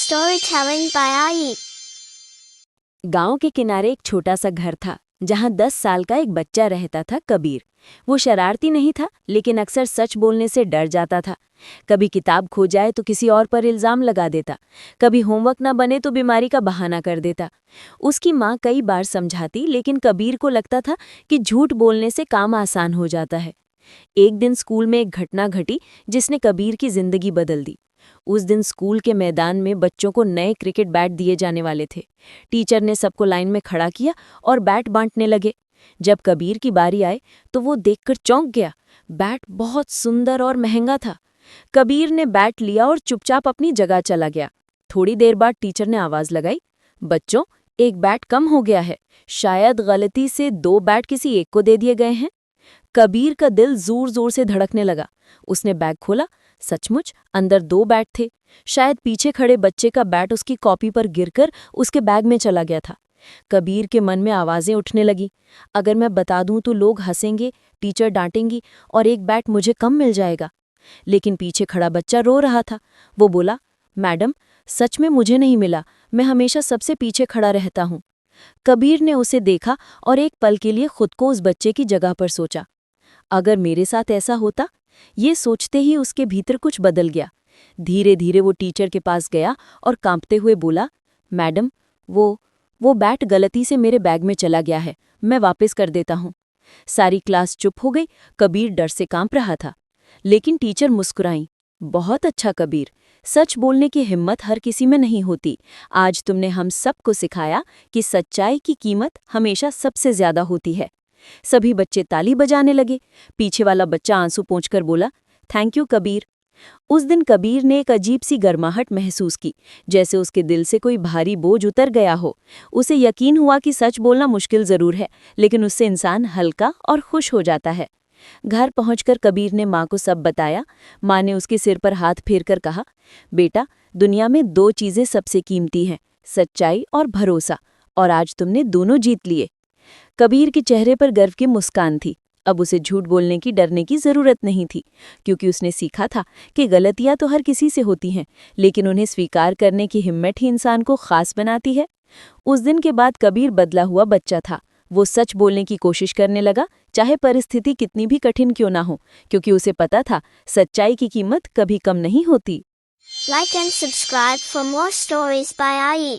Storytelling by Ai. गांव के किनारे एक छोटा सा घर था जहां 10 साल का एक बच्चा रहता था, कबीर। वो शरारती नहीं था, लेकिन अक्सर सच बोलने से डर जाता था। कभी किताब खो जाए तो किसी और पर इल्जाम लगा देता, कभी होमवर्क ना बने तो बीमारी का बहाना कर देता। उसकी माँ कई बार समझाती, लेकिन कबीर को लगता था कि झूठ बोलने से काम आसान हो जाता है। एक दिन स्कूल में एक घटना घटी जिसने कबीर की जिंदगी बदल दी। उस दिन स्कूल के मैदान में बच्चों को नए क्रिकेट बैट दिए जाने वाले थे। टीचर ने सबको लाइन में खड़ा किया और बैट बांटने लगे। जब कबीर की बारी आई तो वो देखकर चौंक गया। बैट बहुत सुंदर और महंगा था। कबीर ने बैट लिया और चुपचाप अपनी जगह चला गया। थोड़ी देर बाद टीचर ने आवाज लगाई, बच्चों, एक बैट कम हो गया है। शायद गलती से 2 बैट किसी एक को दे दिए गए हैं। कबीर का दिल जोर जोर से धड़कने लगा। उसने बैग खोला। सचमुच अंदर 2 बैट थे। शायद पीछे खड़े बच्चे का बैट उसकी कॉपी पर गिरकर उसके बैग में चला गया था। कबीर के मन में आवाजें उठने लगी। अगर मैं बता दूं तो लोग हंसेंगे, टीचर डांटेंगी और एक बैट मुझे कम मिल जाएगा। लेकिन पीछे खड़ा बच्चा रो रहा था। वो बोला, मैडम, सच में मुझे नहीं मिला। मैं हमेशा सबसे पीछे खड़ा रहता हूँ। कबीर ने उसे देखा और एक पल के लिए खुद को उस बच्चे की जगह पर सोचा। अगर मेरे साथ ऐसा होता? ये सोचते ही उसके भीतर कुछ बदल गया। धीरे धीरे वो टीचर के पास गया और कांपते हुए बोला, मैडम, वो बैट गलती से मेरे बैग में चला गया है। मैं वापस कर देता हूँ। सारी क्लास चुप हो गई। कबीर डर से कांप रहा था। लेकिन टीचर मुस्कुराई। बहुत अच्छा कबीर, सच बोलने की हिम्मत हर किसी में नहीं होती। आज तुमने हम सबको सिखाया कि सच्चाई की कीमत हमेशा सबसे ज्यादा होती है। सभी बच्चे ताली बजाने लगे। पीछे वाला बच्चा आंसू पोंछकर बोला, थैंक यू कबीर। उस दिन कबीर ने एक अजीब सी गर्माहट महसूस की, जैसे उसके दिल से कोई भारी बोझ उतर गया हो। उसे यकीन हुआ कि सच बोलना मुश्किल जरूर है, लेकिन उससे इंसान हल्का और खुश हो जाता है। घर पहुंचकर कबीर ने माँ को सब बताया। माँ ने उसके सिर पर हाथ फेरकर कहा, बेटा, दुनिया में 2 चीजें सबसे कीमती हैं, सच्चाई और भरोसा, और आज तुमने दोनों जीत लिए। कबीर के चेहरे पर गर्व की मुस्कान थी। अब उसे झूठ बोलने की डरने की जरूरत नहीं थी, क्योंकि उसने सीखा था कि गलतियां तो हर किसी से होती हैं, लेकिन उन्हें स्वीकार करने की हिम्मत ही इंसान को खास बनाती है। उस दिन के बाद कबीर बदला हुआ बच्चा था। वो सच बोलने की कोशिश करने लगा, चाहे परिस्थिति कितनी भी कठिन क्यों ना हो, क्योंकि उसे पता था सच्चाई की कीमत कभी कम नहीं होती। Like and subscribe for more stories by Ai.